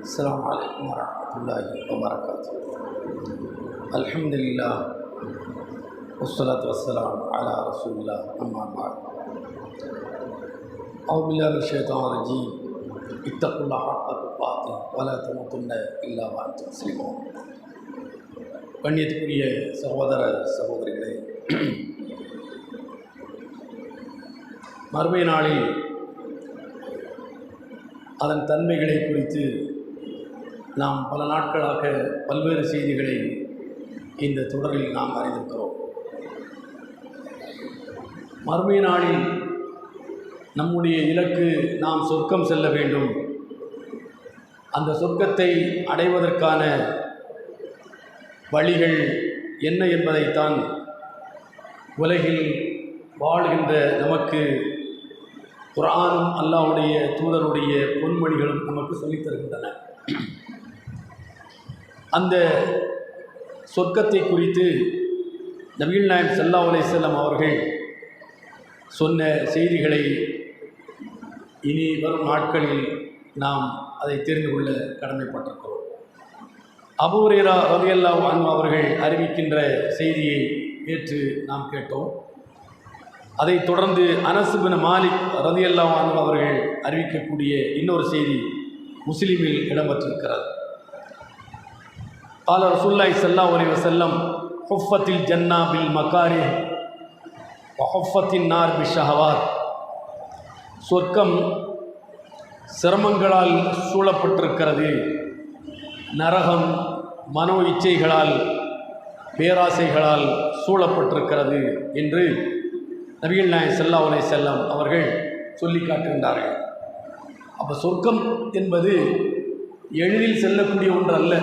السلام عليكم ورحمة الله وبركاته. الحمد لله والصلاة والسلام على رسول الله أما بعد. أعوذ بالله من الشيطان الرجيم. اتقوا الله حق تقاته ولا تموتن إلا وأنتم مسلمون. கண்ணியத்துக்குரிய சகோதர சகோதரிகளே, மறுமை நாளில் அதன் தன்மைகளை குறித்து நாம் பல நாட்களாக பல்வேறு செய்திகளை இந்த தொடரில் நாம் அறிந்திருக்கிறோம். மறுமை நாளில் நம்முடைய இலக்கு நாம் சொர்க்கம் செல்ல வேண்டும். அந்த சொர்க்கத்தை அடைவதற்கான வழிகள் என்ன என்பதைத்தான் உலகில் வாழ்கின்ற நமக்கு குர்ஆனும் அல்லாஹ்வுடைய தூதருடைய பொன்மொழிகளும் நமக்கு சொல்லித் தருகின்றன. அந்த சொர்க்கத்தை குறித்து நபிகள் நாயகம் ஸல்லல்லாஹு அலைஹி வஸல்லம் அவர்கள் சொன்ன செய்திகளை இனி வரும் நாட்களில் நாம் அதை தெரிந்து கொள்ள கடமைப்பட்டிருக்கிறோம். அபூ ஹுரைரா ரலியல்லாஹு அன்ஹு அவர்கள் அறிவிக்கின்ற செய்தியை நேற்று நாம் கேட்டோம். அதைத் தொடர்ந்து அனஸ் இப்னு மாலிக் ரலியல்லாஹு அன்ஹு அவர்கள் அறிவிக்கக்கூடிய இன்னொரு செய்தி முஸ்லிமில் இடம்பெற்றிருக்கிறது. قال رسول الله صلى الله عليه وسلم حفت الجنة بالمكاره وحفت النار بالشهوات. சொர்க்கம் சிரமங்களால் சூழப்பட்டிருக்கிறது, நரகம் மனோ இச்சைகளால் பேராசைகளால் சூழப்பட்டிருக்கிறது என்று நபிகள் நாயகம் ஸல்லல்லாஹு அலைஹி வஸல்லம் அவர்கள் சொல்லி காட்டுகின்றார்கள். அப்போ சொர்க்கம் என்பது எளிதில் செல்லக்கூடிய ஒன்று அல்ல.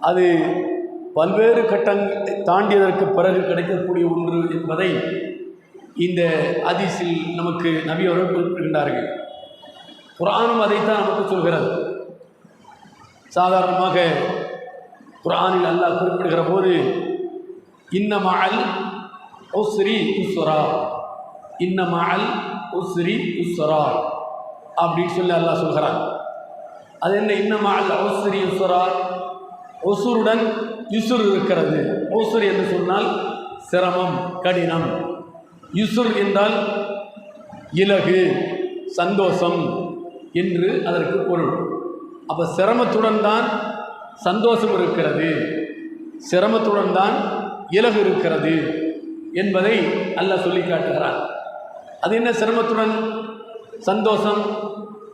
அது பல்வேறு கட்டங்களை தாண்டியதற்கு பிறகு கிடைக்கக்கூடிய ஒன்று என்பதை இந்த ஹதீஸில் நமக்கு நபி அவர்கள் குறிப்பிடுகின்றார்கள். குர்ஆனும் அதைத்தான் நமக்கு சொல்கிறது. சாதாரணமாக குர்ஆனில் அல்லாஹ் குறிப்பிடுகிற போது இன்ன மஅல் உஸ்ரி யுஸ்ரா, இன்ன மஅல் உஸ்ரி யுஸ்ரா அப்படின்னு சொல்லி அல்லாஹ் சொல்கிறான். அது என்ன? இன்ன மஅல் உஸ்ரி யுஸ்ரா, உசுருடன் யுசுர் இருக்கிறது. உசுர் என்று சொன்னால் சிரமம், கடினம். யுசுர் என்றால் இலகு, சந்தோஷம் என்று அதற்கு பொருள். அப்போ சிரமத்துடன் தான் சந்தோஷம் இருக்கிறது, சிரமத்துடன் தான் இலகு இருக்கிறது என்பதை அல்லாஹ் சொல்லி காட்டுகிறான். அது என்ன சிரமத்துடன் சந்தோஷம்?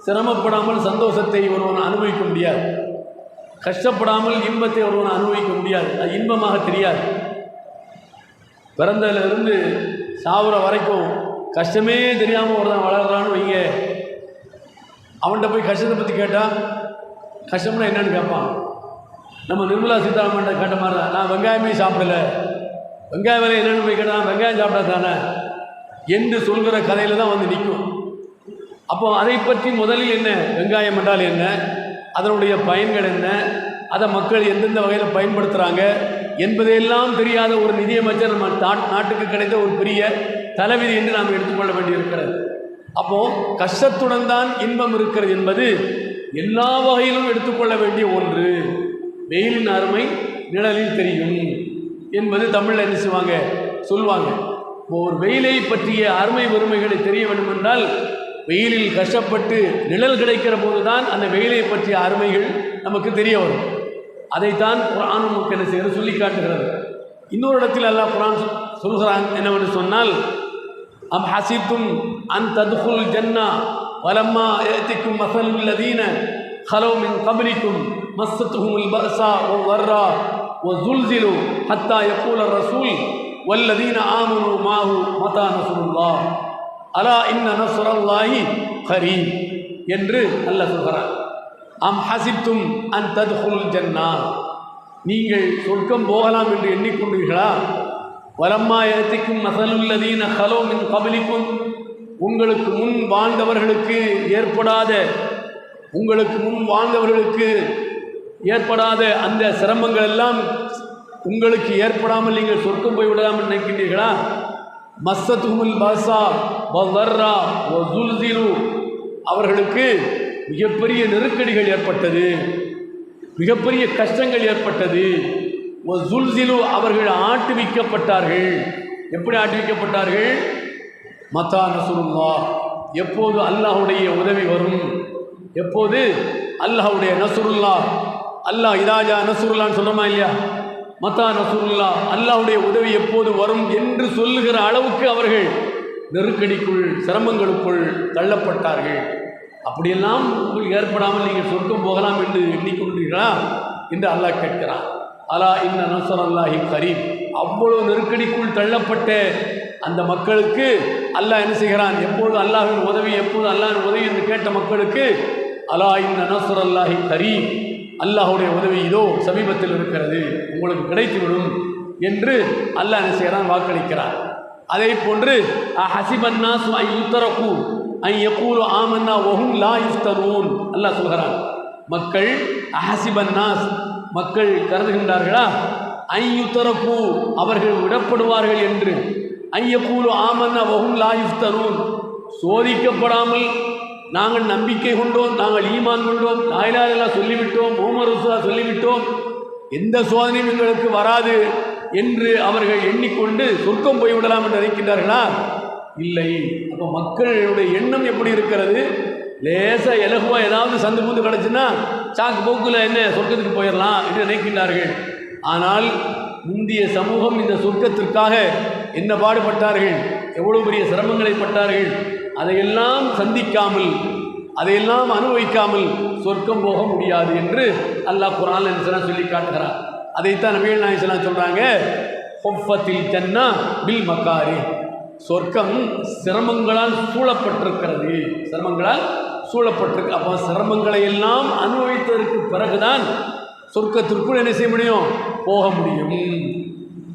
சிரமப்படாமல் சந்தோஷத்தை ஒருவன் அனுபவிக்க முடியாது. கஷ்டப்படாமல் இன்பத்தை ஒருவன் அனுபவிக்க முடியாது. அது இன்பமாக தெரியாது. பிறந்ததிலிருந்து சாவுற வரைக்கும் கஷ்டமே தெரியாமல் ஒருத்தன் வளர்கிறான்னு வைங்க, அவன்கிட்ட போய் கஷ்டத்தை பற்றி கேட்டால் கஷ்டம்னா என்னன்னு கேட்பான். நம்ம நிர்மலா சீதாராமன் கேட்ட மாதிரி தான், நான் வெங்காயமே சாப்பிடலை, வெங்காய விலை என்னென்னு போய் கேட்டால் வெங்காயம் சாப்பிட்டா தானே என்று சொல்கிற கதையில் தான் வந்து நிற்கும். அப்போ அதை பற்றி முதலில் என்ன, வெங்காயம் என்றால் என்ன, அதனுடைய பயன்கள் என்ன, அதை மக்கள் எந்தெந்த வகையில் பயன்படுத்துகிறாங்க என்பதையெல்லாம் தெரியாத ஒரு நிதியமைச்சர் நம்ம நாட்டுக்கு கிடைத்த ஒரு பெரிய தலைவிதி என்று நாம் எடுத்துக்கொள்ள வேண்டியிருக்கிறது. அப்போது கஷ்டத்துடன் தான் இன்பம் இருக்கிறது என்பது எல்லா வகையிலும் எடுத்துக்கொள்ள வேண்டிய ஒன்று. வெயிலின் அருமை நிழலில் தெரியும் என்பது தமிழில் என்ன செய்வாங்க, சொல்லுவாங்க. ஒரு வெயிலை பற்றிய அருமை பெருமைகளை தெரிய வேண்டும் என்றால் வெயிலில் கஷ்டப்பட்டு நிழல் கிடைக்கிற போது தான் அந்த வெயிலை பற்றிய அருமைகள் நமக்கு தெரிய வரும். அதைத்தான் குர்ஆன் நமக்கு என்ன செய்கிறது, சொல்லி காட்டுகிறது. இன்னொரு இடத்தில் அல்லாஹ் குர்ஆன் சொல்கிறான் என்னவென்று சொன்னால், அம் ஹஸிப்தும் அன் தத்குல் ஜன்னா வலம்மா யஅதிக்கும் மஸலுல் லதீன خلو من قبلكم مستهم البأساء والضراء وزلزلوا حتى يقول الرسول والذين آمنوا معه متى نصر الله அலா இன்ன நஸ்ரல்லாஹி கரீப் என்று அல்லாஹ் சொல்கிறார். அம் ஹஸிப்தும் அன் தத்குல் ஜன்னா, நீங்கள் சொர்க்கம் போகலாம் என்று எண்ணிக்கொண்டீர்களா? வலம்மா யஅதிக்கும் மஸலுல் லதீன خلو من قبلكم, உங்களுக்கு முன் வாழ்ந்தவர்களுக்கு ஏற்படாத அந்த சிரமங்கள் எல்லாம் உங்களுக்கு ஏற்படாமல் நீங்கள் சொர்க்கம் போய் விடலாம் என்று நினைக்கின்றீர்களா? மஸ்ஸத்துஹுல் பஸா வதர்ரா வஸுல்ஸிலு அவர்களுக்கு மிகப்பெரிய நெருக்கடிகள் ஏற்பட்டது, மிகப்பெரிய கஷ்டங்கள் ஏற்பட்டது. அவர்கள் ஆட்டுவிக்கப்பட்டார்கள். எப்படி ஆட்டுவிக்கப்பட்டார்கள்? மத்தா நஸ்ருல்லாஹ், எப்போது அல்லாஹ்வுடைய உதவி வரும், எப்போது அல்லாஹ்வுடைய நஸ்ருல்லாஹ், அல்லாஹ் இதாஜா நஸ்ருல்லான்னு சொல்கிறோமா இல்லையா? மத்தா நஸ்ருல்லாஹ், அல்லாஹ்வுடைய உதவி எப்போது வரும் என்று சொல்லுகிற அளவுக்கு அவர்கள் நெருக்கடிக்குள் சிரமங்களுக்குள் தள்ளப்பட்டார்கள். அப்படியெல்லாம் உங்களுக்கு ஏற்படாமல் நீங்கள் சொர்க்கம் போகலாம் என்று எண்ணிக்கொண்டீர்களா என்று அல்லாஹ் கேட்கிறான். அலா இன்ன நஸ்ரல்லாஹி கரீப். அவ்வளவு நெருக்கடிக்குள் தள்ளப்பட்ட அந்த மக்களுக்கு அல்லாஹ் என்ன செய்கிறான்? எப்போது அல்லாஹ்வின் உதவி, எப்போது அல்லாஹ்வின் உதவி என்று கேட்ட மக்களுக்கு அலா இன்ன நஸ்ரல்லாஹி கரீப், அல்லாஹ்வுடைய உதவி இதோ சமீபத்தில் இருக்கிறது, உங்களுக்கு கிடைத்துவிடும் என்று அல்லாஹ் என்ன செய்கிறான்? வாக்களிக்கிறான். அதே போன்று ஹசிபன்னாஸ் ஐ யுத்தரகு ஐ யகூலு ஆமன்னா வஹும் லா யுஃப்தனூன். அல்லாஹ் சொல்கிறான், மக்கள் ஹசிபன்னாஸ், மக்கள் கருதுகின்றார்களா, ஐ யுத்தரகு, அவர்கள் விடப்படுவார்கள் என்று, ஐ யகூலு ஆமன்னா வஹும் லா யுஃப்தனூன், சோதிக்கப்படாமல் நாங்கள் நம்பிக்கை கொண்டோம், நாங்கள் ஈமான் கொண்டோம், லா இலாஹா இல்லல்லாஹ் சொல்லிவிட்டோம், முஹம்மது ரசூலுல்லாஹ் சொல்லிவிட்டோம், எந்த சோதனையும் எங்களுக்கு வராது என்று அவர்கள் எண்ணிக்கொண்டு சொர்க்கம் போய்விடலாம் என்று நினைக்கின்றார்களா? இல்லை. அப்போ மக்களுடைய எண்ணம் எப்படி இருக்கிறது? லேசாக இலகுவாக ஏதாவது சந்து பூந்து கிடச்சுன்னா சாக்கு போக்கில் என்ன சொர்க்கத்துக்கு போயிடலாம் என்று நினைக்கின்றார்கள். ஆனால் முந்திய சமூகம் இந்த சொர்க்கத்திற்காக என்ன பாடுபட்டார்கள், எவ்வளவு பெரிய சிரமங்களை பட்டார்கள், அதையெல்லாம் சந்திக்காமல், அதையெல்லாம் அனுபவிக்காமல் சொர்க்கம் போக முடியாது என்று அல்லாஹ் குர்ஆன்ல என்ன சொல்லி காட்டுகிறார். அதைத்தான் நபிகள் நாயகம் ஸல்லல்லாஹு அலைஹி வஸல்லம் சொல்கிறாங்க, ஹுஃபத்தில் ஜன்னா பில் மக்காரி, சொர்க்கம் சிரமங்களால் சூழப்பட்டிருக்கிறது, சிரமங்களால் சூழப்பட்டிருக்கு. அப்போ சிரமங்களை எல்லாம் அனுபவித்ததற்கு பிறகுதான் சொர்க்கத்திற்குள் என்ன செய்ய முடியும்? போக முடியும்.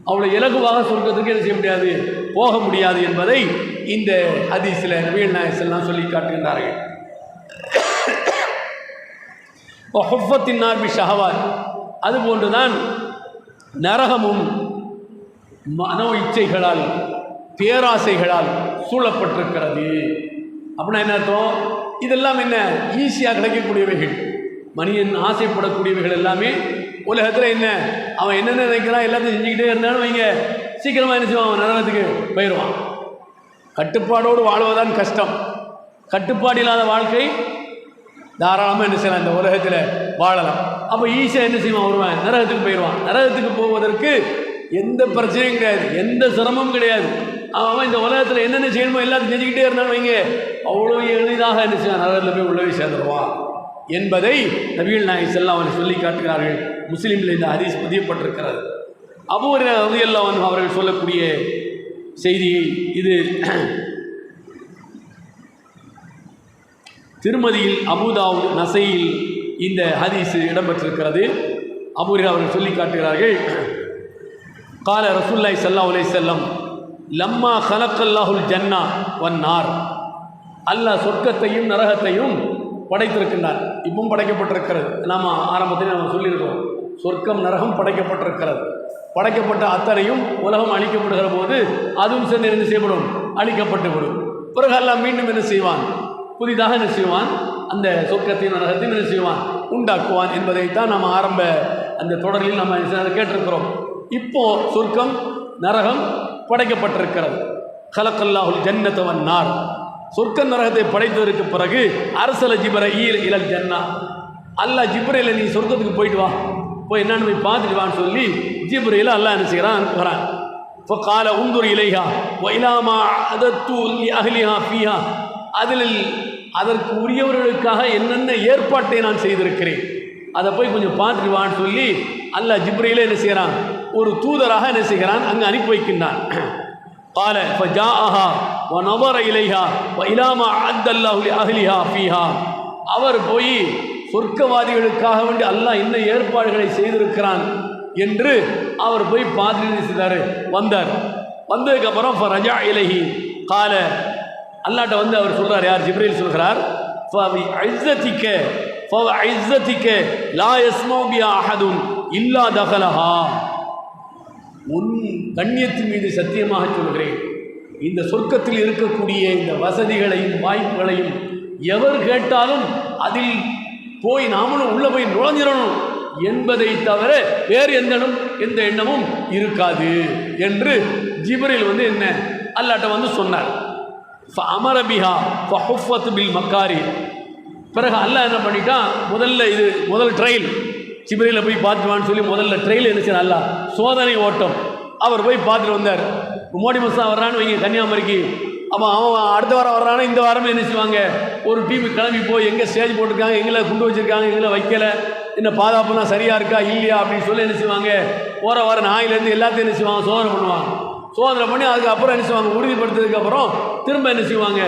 அவ்வளோ இலகுவாக சொர்க்கத்துக்கு என்ன செய்ய முடியாது? போக முடியாது என்பதை இந்த ஹதீஸில் நபிகள் நாயகம் ஸல்லல்லாஹு அலைஹி வஸல்லம் சொல்லி காட்டுகின்றார்கள். ஹுஃபத்தின் நார் பி ஷஹவாத், அதுபோன்றுதான் நரகமும் மனோ இச்சைகளால், பேராசைகளால் சூழப்பட்டிருக்கிறது. அப்படின்னா என்ன அர்த்தம்? இதெல்லாம் என்ன? ஈஸியாக கிடைக்கக்கூடியவைகள், மனிதன் ஆசைப்படக்கூடியவைகள் எல்லாமே உலகத்தில் என்ன, அவன் என்னென்ன நினைக்கிறான் எல்லாத்தையும் செஞ்சுக்கிட்டே இருந்தாலும் வைங்க, சீக்கிரமாக என்ன செய்வான்? அவன் நரகத்துக்கு போயிடுவான். கட்டுப்பாடோடு வாழ்வதுதான் கஷ்டம். கட்டுப்பாடு இல்லாத வாழ்க்கை தாராளமாக என்ன செய்யலாம், இந்த உலகத்தில் வாழலாம். அப்போ ஈஸியாக என்ன செய்வான்? வருவான், நரகத்துக்கு போயிடுவான். நரகத்துக்கு போவதற்கு எந்த பிரச்சனையும் கிடையாது, எந்த சிரமமும் கிடையாது. அவன் இந்த உலகத்தில் என்னென்ன செய்யணுமோ எல்லாத்தையும் செஞ்சுக்கிட்டே இருந்தாலும் வைங்க, அவ்வளோ எளிதாக என்ன செய்வான்? நரகத்தில் போய் உள்ளவே சேர்ந்துருவான் என்பதை நபிகள் நாயகம் ஸல்லல்லாஹு அலைஹி வஸல்லம் சொல்லி காட்டுகிறார்கள். முஸ்லீமில் இந்த ஹதீஸ் பதியப்பட்டிருக்கிறது. அபூ ஹுரைரா ரலியல்லாஹு அன்ஹு அவர்கள் சொல்லக்கூடிய செய்தியை இது திருமதியில், அபூ தாவூத், நசையில் இந்த ஹதீஸ் இடம்பெற்றிருக்கிறது. அபூ ஹுரைரா அவர்கள் சொல்லி காட்டுகிறார்கள், கால ரசூலுல்லாஹி ஸல்லல்லாஹு அலைஹி வஸல்லம் லம்மா கலக்கல்லாஹுல் ஜன்னா வன் நார், அல்லாஹ் சொர்க்கத்தையும் நரகத்தையும் படைத்திருக்கின்றார். இப்பவும் படைக்கப்பட்டிருக்கிறது. நாம் ஆரம்பத்தில் நம்ம சொல்லியிருக்கோம், சொர்க்கம் நரகம் படைக்கப்பட்டிருக்கிறது. படைக்கப்பட்ட அத்தனையும் உலகம் அழிக்கப்படுகிற போது அதுவும் சேர்ந்து என்ன செய்யப்படும்? அழிக்கப்பட்டுவிடும். பிறகு அல்லாஹ் மீண்டும் என்ன செய்வான்? புதிதாக என்ன செய்வான்? அந்த சொர்க்கத்தையும் நரகத்தையும் என்ன செய்வான்? உண்டாக்குவான் என்பதைத்தான் நாம் ஆரம்ப அந்த தொடரில் நம்ம கேட்டிருக்கிறோம். இப்போ சொர்க்கம் நரகம் படைக்கப்பட்டிருக்கிறது. கலக்கல்லாஹுல் ஜன்னத வன் நார், சொர்க்க நரகத்தை படைத்ததற்கு பிறகு அரசல ஜிப்ரீல் இலல் ஜன்னா, அல்லாஹ் ஜிப்ரீல நீ சொர்க்கத்துக்கு போயிட்டு வா, போய் என்னன்னு போய் பார்த்துட்டு வான்னு சொல்லி ஜிப்ரீல அல்லாஹ் என்ன செய்கிறான்? அனுப்புகிறான். ஃபகால உந்துர் இலைஹா வ இலா மா அதத்து லி அஹ்லிஹா ஃபீஹா, அதில் அதற்கு உரியவர்களுக்காக என்னென்ன ஏற்பாட்டை நான் செய்திருக்கிறேன், அதை போய் கொஞ்சம் பார்த்துட்டு வான்னு சொல்லி அல்லாஹ் ஜிப்ரீல என்ன செய்கிறான்? ஒரு தூதராக என்ன செய்கிறான்? அங்கே அனுப்பி வைக்கின்றான். قال فجاءها ونظر إليها وإلى ما أعد الله لأهلها فيها, அவர் போய் சொர்க்கவாதிகளுக்காக வேண்டி அல்லாஹ் என்ன ஏற்பாடுகளை செய்திருக்கிறான் என்று அவர் போய் பார்த்து செய்தார். வந்தார். வந்ததுக்கப்புறம் ரஜா இலஹி கால, அல்லாட்ட வந்து அவர் சொல்கிறார், யார்? ஜிப்ரீல் சொல்கிறார், லா யஸ்மஉ பிஹா அஹதுன் இல்லா தகலஹா, உன் கண்ணியத்தின் மீது சத்தியமாக சொல்கிறேன், இந்த சொர்க்கத்தில் இருக்கக்கூடிய இந்த வசதிகளையும் வாய்ப்புகளையும் எவர் கேட்டாலும் அதில் போய் நாமளும் உள்ளே போய் நுழைஞ்சிடணும் என்பதை தவிர வேறு எந்த எண்ணமும் இருக்காது என்று ஜிப்ரீல் வந்து என்ன அல்லாட்ட வந்து சொன்னார். அமர பிஹா ஃபஹுஃபத் பில் மக்காரி. பிறகு அல்லாஹ் என்ன பண்ணிட்டான், முதல் ட்ரையல் ஜிப்ரீலை போய் பார்த்துவான்னு சொல்லி முதல்ல ட்ரையல் என்ன அல்லாஹ் சோதனை ஓட்டம். அவர் போய் பார்த்துட்டு வந்தார். மோடி மஸ்தான் வர்றான்னு வைங்க கன்னியாகுமரிக்கு, அப்போ அவன் அடுத்த வாரம் வர்றானா இந்த வாரமே என்ன செய்வாங்க, ஒரு டீமு கிளம்பி போய் எங்கே ஸ்டேஜ் போட்டிருக்காங்க, எங்களை குண்டு வச்சுருக்காங்க, எங்களை வைக்கலை, என்ன பாதுகாப்புலாம் சரியாக இருக்கா இல்லையா அப்படின்னு சொல்லி என்ன செய்வாங்க, போகிற வாரம் நாயிலேருந்து எல்லாத்தையும் என்ன செய்வாங்க, சோதனை பண்ணுவாங்க. சோதனை பண்ணி அதுக்கப்புறம் என்ன செய்வாங்க, உறுதிப்படுத்துறதுக்கப்புறம் திரும்ப என்ன செய்வாங்க,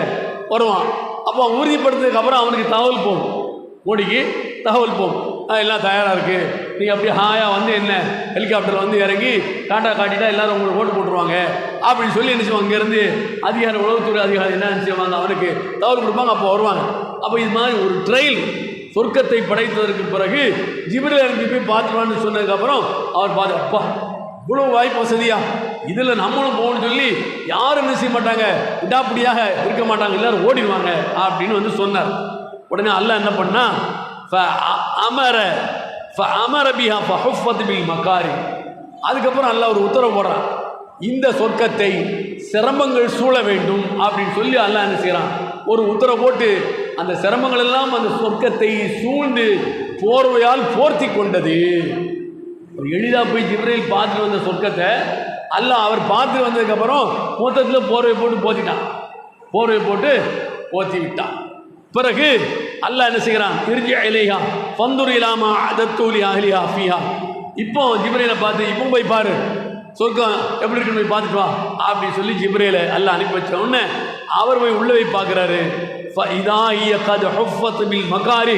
வருவான். அப்போ உறுதிப்படுத்துறதுக்கப்புறம் அவனுக்கு தகவல் போகும், மோடிக்கு தகவல் போகும், எல்லாம் தயாராக இருக்குது, நீங்கள் அப்படியே ஹாயாக வந்து என்ன ஹெலிகாப்டரில் வந்து இறங்கி டாட்டா காட்டிட்டா எல்லோரும் உங்களுக்கு ஓட்டு போட்டுருவாங்க அப்படின்னு சொல்லி என்ன செய்வாங்க, இங்கேருந்து அதிகாரி உளவுத்துறை அதிகாரி என்ன செய்வாங்க, அவனுக்கு தகவல் கொடுப்பாங்க. அப்போ வருவாங்க. அப்போ இது மாதிரி ஒரு ட்ரையல் சொர்க்கத்தை படைத்ததற்கு பிறகு ஜிப்ரீல் இறங்கி போய் பார்த்துருவான்னு சொன்னதுக்கப்புறம் அவர் பார்த்து, அப்பா இவ்வளோ வாய்ப்பு வசதியா, இதில் நம்மளும் போகணும்னு சொல்லி யாரும் என்ன செய்ய மாட்டாங்க, விடாப்படியாக இருக்க மாட்டாங்க, எல்லோரும் ஓடிடுவாங்க அப்படின்னு வந்து சொன்னார். உடனே அல்லாஹ் என்ன பண்ணா, அமர பிஹா ஃபஹுஃபத் பில் மக்காரி. அதுக்கப்புறம் அல்லாஹ் ஒரு உத்தரவு போடுறான், இந்த சொர்க்கத்தை சிரமங்கள் சூழ வேண்டும் அப்படின்னு சொல்லி அல்லாஹ் என்ன செய்கிறான், ஒரு உத்தரவு போட்டு அந்த சிரமங்கள் எல்லாம் அந்த சொர்க்கத்தை சூழ்ந்து போர்வையால் போர்த்தி கொண்டது. எளிதாக போய் ஜிப்ரீல் பார்த்துட்டு வந்த சொர்க்கத்தை அல்லாஹ் அவர் பார்த்துட்டு வந்ததுக்கப்புறம் மொத்தத்தில் போர்வை போட்டு போத்திட்டான், போர்வை போட்டு போத்தி விட்டான். பிறகு அல்லாஹ் என்ன செய்கிறான், இர்ஜி இலைஹா ஃபந்துர் இலாமா அதத்தூலி அஹ்லிஹா ஃபீஹா. இப்போ ஜிப்ரீலை பார்த்து இப்போ போய் பாரு சொர்க்கம் எப்படி இருக்குன்னு போய் பார்த்துட்டு வா அப்படின்னு சொல்லி ஜிப்ரீலை அல்லாஹ் அனுப்பி வச்ச உடனே அவர் போய் உள்ளே போய் பார்க்குறாரு. மக்காரி,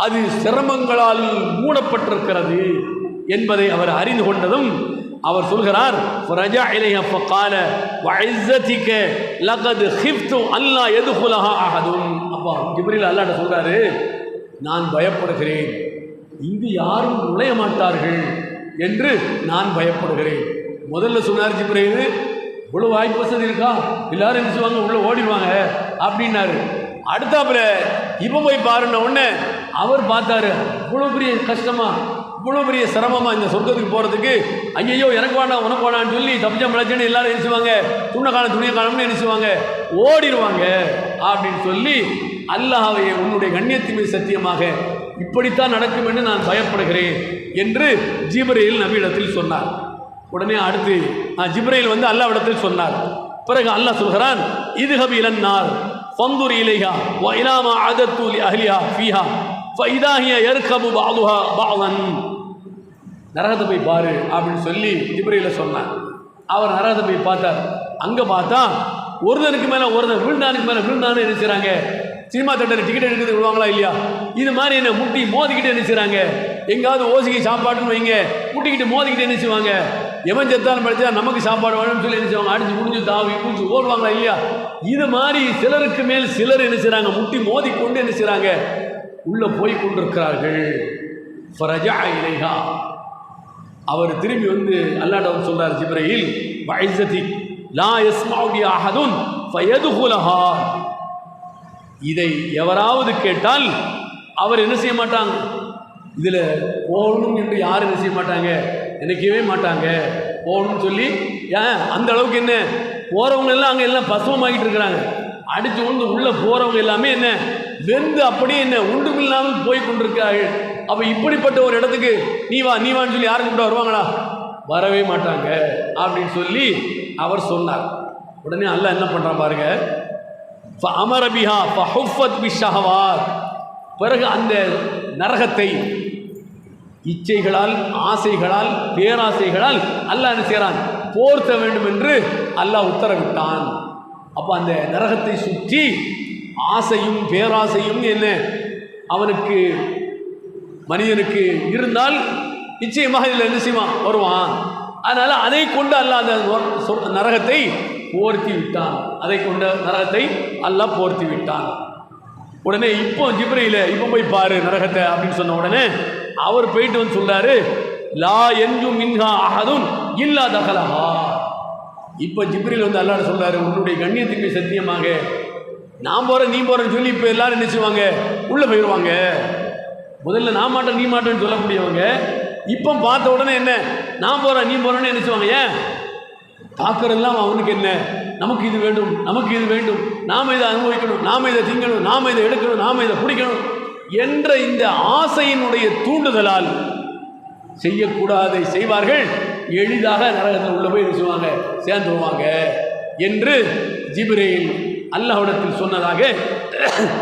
அது சிரமங்களால் மூடப்பட்டிருக்கிறது என்பதை அவர் அறிந்து கொண்டதும் அவர் சொல்கிறார், அப்பா ஜிப்ரீல் அல்லாஹ்ட்ட சொல்றாரு, நான் பயப்படுகிறேன், இங்கு யாரும் நுழைய மாட்டார்கள் என்று நான் பயப்படுகிறேன். முதல்ல சொன்னார் ஜிப்ரீல், இவ்வளோ வாய்ப்பு வசதி இருக்கா, எல்லாரும் என்ன செய்வாங்க, உள்ள ஓடிடுவாங்க அப்படின்னாரு. அடுத்தாப்புல இப்போ போய் பாருன்ன உடனே அவர் பார்த்தாரு, இவ்வளோ பெரிய கஷ்டமா, இவ்வளோ பெரிய சிரமமா இந்த சொர்க்கத்துக்கு போகிறதுக்கு, ஐயையோ எனக்கு வேணாம் உனக்கு வேணான்னு சொல்லி தப்பிச்சா மிளச்சுன்னு எல்லாரும் என்ன செய்வாங்க, துணிய காலம்னு என்ன செய்வாங்க, ஓடிடுவாங்க அப்படின்னு சொல்லி அல்லாஹ்வே உன்னுடைய கண்ணியத்தின் மீது சத்தியமாக இப்படித்தான் நடக்கும் என்று நான் பயப்படுகிறேன் என்று ஜிப்ரீல் நபியிடத்தில் சொன்னார். உடனே அடுத்து ஜிப்ரீல் வந்து அல்லாஹ்விடத்தில் சொன்னார். பிறகு அல்லாஹ் சொல்கிறான், இதுஹப் இலன்னார் ஃபந்துர் இலைஹா வ இலா மா அதத்து லி அஹ்லிஹா ஃபீஹா ஃபஇதா ஹிய யர்கபு பஅதுஹா பஅதன். நரகத்தை போய் பாரு அப்படின்னு சொல்லி ஜிப்ரீல சொன்னார். அவர் நரகத்தை போய் பார்த்தார். அங்கே பார்த்தா ஒருத்தனுக்கு மேலே ஒருத்தன் விழுந்தானுக்கு மேலே விழுந்தானு என்ன செய்கிறாங்க, சினிமா தேட்டர் டிக்கெட் எடுக்கிறது விடுவாங்களா இல்லையா, இது மாதிரி என்ன முட்டி மோதிக்கிட்டு என்ன செய்கிறாங்க, எங்காவது ஓசிக்கு சாப்பாடுன்னு வைங்க, முட்டிக்கிட்டு மோதிக்கிட்டு என்ன செய்வாங்க, எவன் செத்தாலும் படித்தா நமக்கு சாப்பாடு வேணும்னு சொல்லி என்ன செய்வாங்க, அடிச்சு முடிஞ்சு தாவி குடிச்சு ஓடுவாங்களா இல்லையா, இது மாதிரி சிலருக்கு மேல் சிலர் என்ன செய்கிறாங்க, முட்டி மோதிக்கொண்டு என்ன செய்கிறாங்க, உள்ளே போய் கொண்டிருக்கிறார்கள். ஃபரஜா இலைஹா, அவர் திரும்பி வந்து அல்லாஹ் சொல்றார், ஜிப்ரீல் வஇஸ்ஸதி லா யஸ்மஉ பி அஹதுன் ஃபயதுகுலஹா. இதை எவராவது கேட்டால் அவர் என்ன செய்ய மாட்டாங்க, இதில் போகணும் என்று யாரும் என்ன செய்ய மாட்டாங்க, நினைக்கவே மாட்டாங்க போகணும்னு சொல்லி. ஏன் அந்த அளவுக்கு என்ன, போகிறவங்க எல்லாம் அங்கே எல்லாம் பசுவமாகிட்டு இருக்கிறாங்க, அடித்து உண்டு உள்ளே போகிறவங்க எல்லாமே என்ன வெந்து அப்படியே என்ன உண்டுமில்லாமல் போய் கொண்டிருக்கிறார்கள். அப்போ இப்படிப்பட்ட ஒரு இடத்துக்கு நீ வான்னு சொல்லி யாரும் கூட வருவாங்களா, வரவே மாட்டாங்க அப்படின்னு சொல்லி அவர் சொன்னார். உடனே அல்லாஹ் என்ன பண்ணுறான் பாருங்க, அமர பிஹா ஃபஹுஃபத் பிஷ்ஷஹவாத். பிறகு அந்த நரகத்தை இச்சைகளால், ஆசைகளால், பேராசைகளால் அல்லாஹ் என்ன செய்கிறான், போர்த்த வேண்டும் என்று அல்லாஹ் உத்தரவிட்டான். அப்போ அந்த நரகத்தை சுற்றி ஆசையும் பேராசையும் என்ன அவனுக்கு மனிதனுக்கு இருந்தால் நிச்சயமாக இதில் என்ன செய்வான், வருவான். அதனால் அதை கொண்டு அல்லாஹ் அந்த நரகத்தை போர்த்தி விட்டான், அதை கொண்ட நரகத்தை அல்லாஹ் போர்த்தி விட்டான். உடனே இப்போ ஜிப்ரீல இப்போ போய் பாரு நரகத்தை அப்படின்னு சொன்ன உடனே அவர் போயிட்டு வந்து சொல்றாரு, லா என்ஜு மின்ஹா அஹதுன் இல்லா தகலஹா. இப்போ ஜிப்ரீல் வந்து அல்லாஹ் சொல்றாரு, உன்னுடைய கண்ணியத்துக்கு சத்தியமாக நான் போகிறேன் நீ போகிறேன்னு சொல்லி இப்போ எல்லாரும் என்ன செய்வாங்க, உள்ளே போயிடுவாங்க. முதல்ல நான் மாட்டேன் நீ மாட்டேன்னு சொல்லக்கூடியவங்க இப்போ பார்த்த உடனே என்ன, நான் போகிறேன் நீ போகிறேன்னு என்ன செய்வாங்க. ஏன் பார்க்குறதெல்லாம் அவனுக்கு என்ன, நமக்கு இது வேண்டும் நமக்கு இது வேண்டும், நாம் இதை அனுபவிக்கணும், நாம் இதை திங்கணும், நாம் இதை எடுக்கணும், நாம் இதை பிடிக்கணும் என்ற இந்த ஆசையினுடைய தூண்டுதலால் செய்யக்கூடாதை செய்வார்கள். எளிதாக நரகத்தில் உள்ள போய் செய்வாங்க, சேர்ந்துருவாங்க என்று ஜிப்ரீல் அல்லாஹ்விடத்தில் சொன்னதாக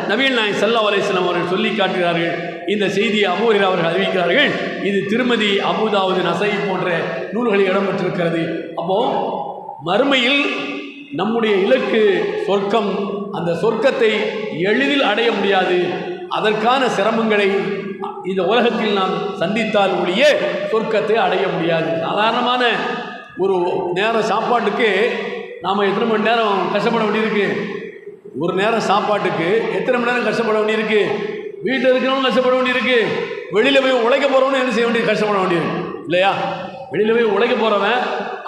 நபிகள் நாயகம் ஸல்லல்லாஹு அலைஹி வஸல்லம் அவர்கள் சொல்லி காட்டுகிறார்கள். இந்த செய்தியை அபூ ஹுரைரா அவர்கள் அறிவிக்கிறார்கள். இது திருமதி, அபூ தாவூத், நஸாயி போன்ற நூல்களில் இடம்பெற்றிருக்கிறது. அப்போது மறுமையில் நம்முடைய இலக்கு சொர்க்கம். அந்த சொர்க்கத்தை எளிதில் அடைய முடியாது. அதற்கான சிரமங்களை இந்த உலகத்தில் நாம் சந்தித்தால் ஒழிய சொர்க்கத்தை அடைய முடியாது. சாதாரணமான ஒரு நேரம் சாப்பாட்டுக்கு நாம் எத்தனை மணி நேரம் கஷ்டப்பட வேண்டியிருக்கு? ஒரு நேரம் சாப்பாட்டுக்கு எத்தனை மணி நேரம் கஷ்டப்பட வேண்டியிருக்கு? வீட்டில் இருக்கிறவங்க கஷ்டப்பட வேண்டியிருக்கு, வெளியில் போய் உழைக்க போகிறவனு என்ன செய்ய வேண்டியது, கஷ்டப்பட வேண்டியிருக்கு இல்லையா? வெளியில் போய் உழைக்க போகிறவன்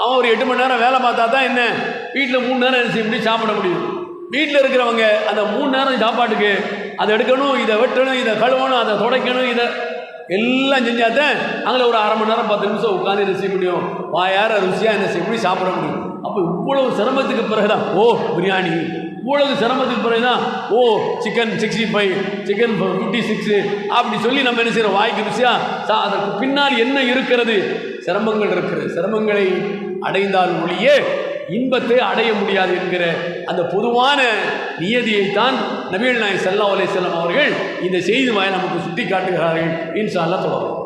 அவன் ஒரு 8 மணி நேரம் வேலை பார்த்தா தான் என்ன, வீட்டில் 3 நேரம் என்ன செய்ய முடியும், சாப்பிட முடியும். வீட்டில் இருக்கிறவங்க அந்த 3 நேரம் சாப்பாட்டுக்கு அதை எடுக்கணும், இதை வெட்டணும், இதை கழுவணும், அதை துடைக்கணும், இதை எல்லாம் செஞ்சாதான் அங்கே ஒரு அரை மணி நேரம் 10 நிமிஷம் உட்காந்து என்ன செய்ய முடியும், வாயார ருசியாக என்ன செய்ய முடியும், சாப்பிட முடியும். அப்போ இவ்வளவு சிரமத்துக்கு பிறகுதான் பிரியாணி, இவ்வளவு சிரமத்துக்கு பிறகுதான் சிக்கன் 65, சிக்கன் 56 அப்படி சொல்லி நம்ம என்ன செய்யறோம், வாய்க்கு ருசியாக. அதற்கு பின்னால் என்ன இருக்கிறது, சிரமங்கள் இருக்கிறது. சிரமங்களை அடைந்தால் ஒழிய இன்பத்தை அடைய முடியாது என்கிற அந்த பொதுவான நியதியைத்தான் நபிகள் நாயகம் ஸல்லல்லாஹு அலைஹி வஸல்லம் அவர்கள் இந்த செய்தி வாயிலாக நமக்கு சுட்டி காட்டுகிறார்கள். இன்ஷா அல்லாஹ் தொடரும்.